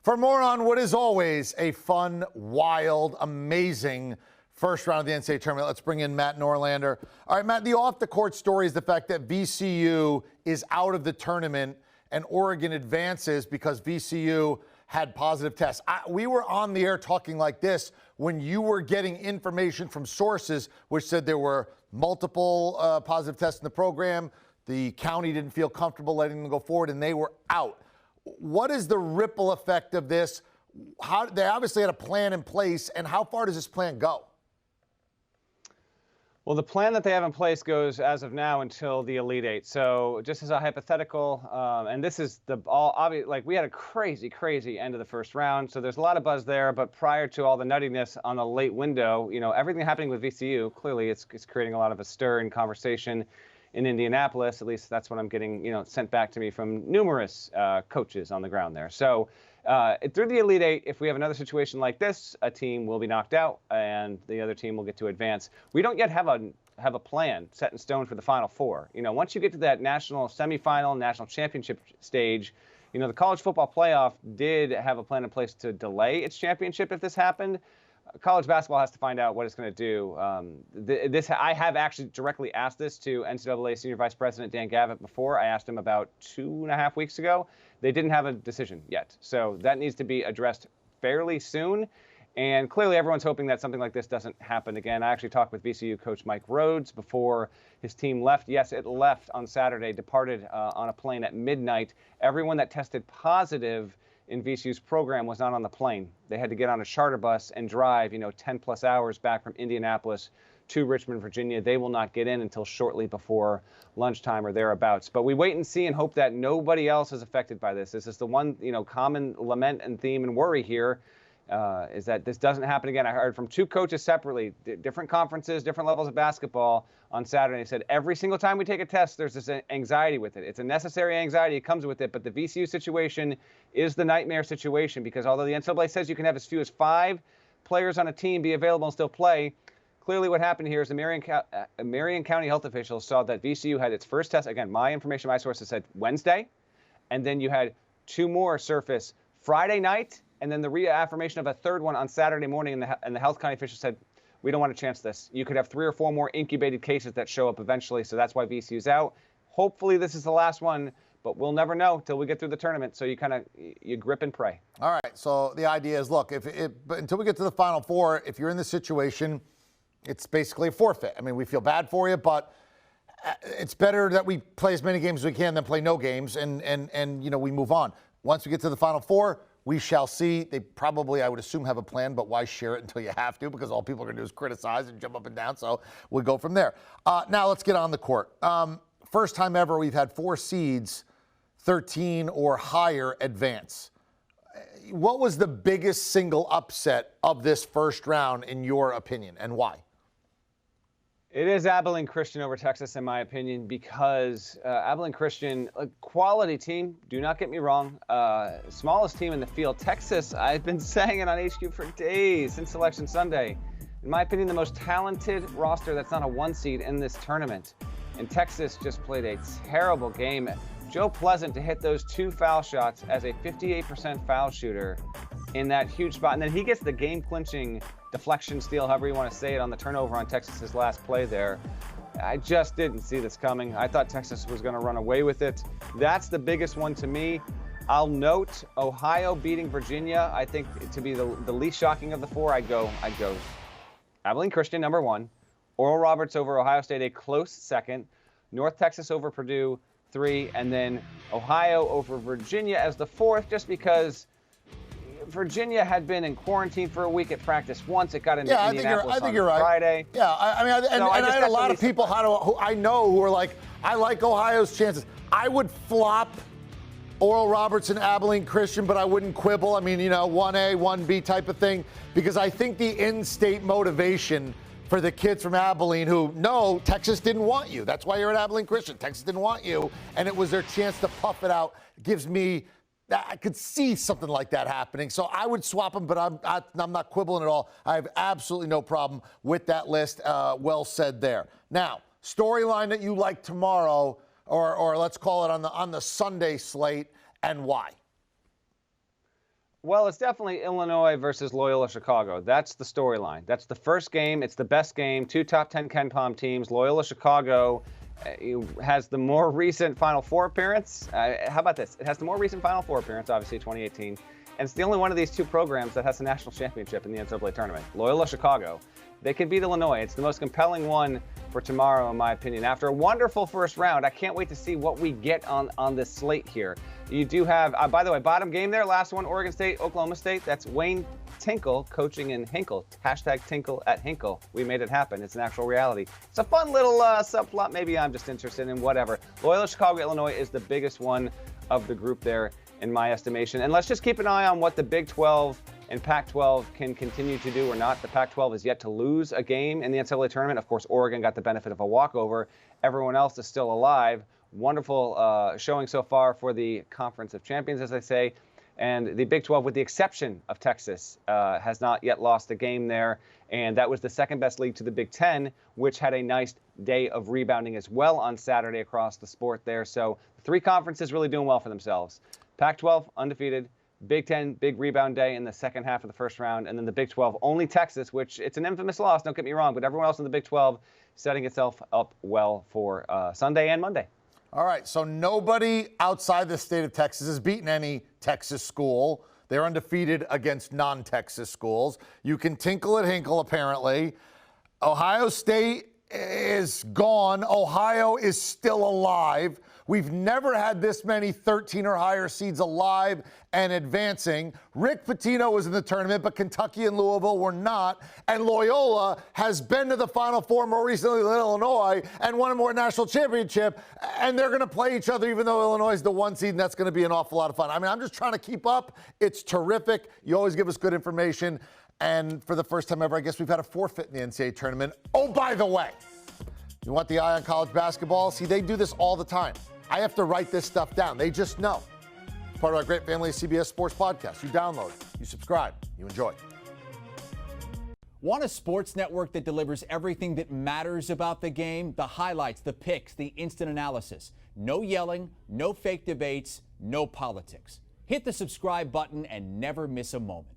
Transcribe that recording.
For more on what is always a fun, wild, amazing first round of the NCAA tournament, let's bring in Matt Norlander. All right, Matt, the off-the-court story is the fact that VCU is out of the tournament and Oregon advances because VCU had positive tests. We were on the air talking like this when you were getting information from sources which said there were multiple positive tests in the program. The county didn't feel comfortable letting them go forward, and they were out. What is the ripple effect of this? They obviously had a plan in place, and how far does this plan go? Well, the plan that they have in place goes as of now until the Elite Eight. So just as a hypothetical, and this is obvious, like we had a crazy end of the first round. So there's a lot of buzz there. But prior to all the nuttiness on the late window, everything happening with VCU, clearly it's creating a lot of a stir and conversation in Indianapolis. At least that's what I'm getting, sent back to me from numerous coaches on the ground there. So through the Elite Eight, if we have another situation like this, a team will be knocked out and the other team will get to advance. We don't yet have a plan set in stone for the Final Four. Once you get to that national semifinal, national championship stage, the college football playoff did have a plan in place to delay its championship if this happened. College basketball has to find out what it's going to do. I have actually directly asked this to NCAA Senior Vice President Dan Gavitt before. I asked him about 2.5 weeks ago. They didn't have a decision yet. So that needs to be addressed fairly soon. And clearly everyone's hoping that something like this doesn't happen again. I actually talked with VCU coach Mike Rhodes before his team left. Yes, it left on Saturday, departed on a plane at midnight. Everyone that tested positive in VCU's program was not on the plane. They had to get on a charter bus and drive, 10 plus hours back from Indianapolis to Richmond, Virginia. They will not get in until shortly before lunchtime or thereabouts. But we wait and see and hope that nobody else is affected by this. This is the one, common lament and theme and worry here, is that this doesn't happen again. I heard from two coaches separately, different conferences, different levels of basketball on Saturday. They said every single time we take a test, there's this anxiety with it. It's a necessary anxiety. It comes with it. But the VCU situation is the nightmare situation because although the NCAA says you can have as few as 5 players on a team be available and still play, clearly what happened here is the Marion County health officials saw that VCU had its first test. Again, my information, my sources said Wednesday. And then you had 2 more surface Friday night. And then the reaffirmation of a third one on Saturday morning, and the health county officials said, we don't want to chance this. You could have 3 or 4 more incubated cases that show up eventually, so that's why VCU's out. Hopefully this is the last one, but we'll never know till we get through the tournament, so you grip and pray. All right, so the idea is, look, until we get to the Final Four, if you're in this situation, it's basically a forfeit. I mean, we feel bad for you, but it's better that we play as many games as we can than play no games, and we move on. Once we get to the Final Four, we shall see. They probably, I would assume, have a plan, but why share it until you have to? Because all people are going to do is criticize and jump up and down. So we'll go from there. Now let's get on the court. First time ever we've had 4 seeds, 13 or higher, advance. What was the biggest single upset of this first round, in your opinion, and why? It is Abilene Christian over Texas, in my opinion, because Abilene Christian, a quality team, do not get me wrong, smallest team in the field. Texas, I've been saying it on HQ for days, since Selection Sunday. In my opinion, the most talented roster that's not a 1 seed in this tournament. And Texas just played a terrible game. Joe Pleasant to hit those 2 foul shots as a 58% foul shooter in that huge spot. And then he gets the game-clinching deflection steal, however you want to say it, on the turnover on Texas's last play there. I just didn't see this coming. I thought Texas was going to run away with it. That's the biggest one to me. I'll note Ohio beating Virginia. I think to be the least shocking of the 4, I'd go Abilene Christian, number 1. Oral Roberts over Ohio State, a close second. North Texas over Purdue, 3. And then Ohio over Virginia as the 4th, just because Virginia had been in quarantine for a week at practice once. It got into Indianapolis on Friday. Yeah, I had a lot of people who I know who are like, I like Ohio's chances. I would flop Oral Roberts and Abilene Christian, but I wouldn't quibble. I mean, 1A, 1B type of thing, because I think the in-state motivation for the kids from Abilene who, no, Texas didn't want you. That's why you're at Abilene Christian. Texas didn't want you, and it was their chance to puff it out. Gives me, I could see something like that happening. So I would swap them, but I'm not quibbling at all. I have absolutely no problem with that list. Well said there. Now, storyline that you like tomorrow, or let's call it on the Sunday slate, and why? Well, it's definitely Illinois versus Loyola Chicago. That's the storyline. That's the first game. It's the best game. Two top 10 Ken Pom teams. Loyola Chicago has the more recent Final Four appearance. How about this? It has the more recent Final Four appearance, obviously 2018. And it's the only one of these two programs that has a national championship in the NCAA tournament. Loyola Chicago. They can beat Illinois. It's the most compelling one for tomorrow, in my opinion. After a wonderful first round, I can't wait to see what we get on this slate here. You do have, by the way, bottom game there, last one, Oregon State, Oklahoma State. That's Wayne Tinkle coaching in Hinkle. Hashtag Tinkle at Hinkle. We made it happen. It's an actual reality. It's a fun little subplot. Maybe I'm just interested in whatever. Loyola Chicago, Illinois is the biggest one of the group there, in my estimation. And let's just keep an eye on what the Big 12 and Pac-12 can continue to do or not. The Pac-12 is yet to lose a game in the NCAA tournament. Of course, Oregon got the benefit of a walkover. Everyone else is still alive. Wonderful showing so far for the Conference of Champions, as I say. And the Big 12, with the exception of Texas, has not yet lost a game there. And that was the second best league to the Big 10, which had a nice day of rebounding as well on Saturday across the sport there. So the three conferences really doing well for themselves. Pac-12, undefeated. Big 10, big rebound day in the second half of the first round. And then the Big 12, only Texas, which it's an infamous loss, don't get me wrong, but everyone else in the Big 12 setting itself up well for Sunday and Monday. All right, so nobody outside the state of Texas has beaten any Texas school. They're undefeated against non-Texas schools. You can tinkle at Hinkle, apparently. Ohio State is gone. Ohio is still alive. We've never had this many 13 or higher seeds alive and advancing. Rick Pitino was in the tournament, but Kentucky and Louisville were not. And Loyola has been to the Final Four more recently than Illinois and won a more national championship. And they're going to play each other, even though Illinois is the one seed, and that's going to be an awful lot of fun. I mean, I'm just trying to keep up. It's terrific. You always give us good information. And for the first time ever, I guess we've had a forfeit in the NCAA tournament. Oh, by the way, you want the eye on college basketball? See, they do this all the time. I have to write this stuff down. They just know. It's part of our great family of CBS Sports Podcasts. You download, you subscribe, you enjoy. Want a sports network that delivers everything that matters about the game? The highlights, the picks, the instant analysis. No yelling, no fake debates, no politics. Hit the subscribe button and never miss a moment.